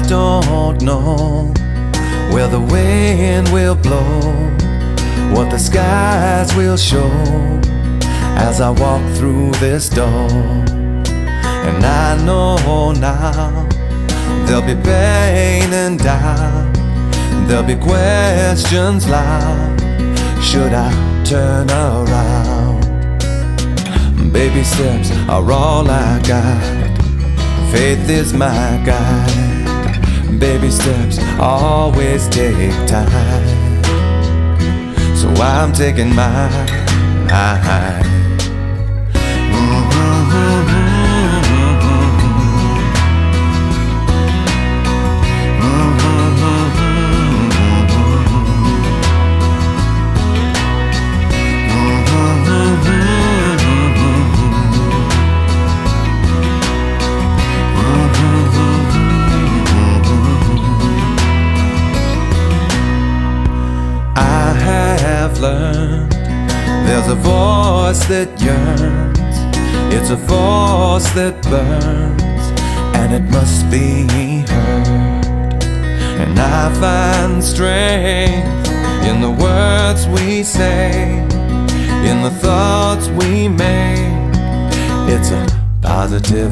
don't know where the wind will blow, what the skies will show as I walk through this door. And I know now there'll be pain and doubt, there'll be questions loud, should I turn around? Baby steps are all I got, faith is my guide. Baby steps always take time, so I'm taking mine. Learned there's a voice that yearns, it's a force that burns, and it must be heard. And I find strength in the words we say, in the thoughts we make. It's a positive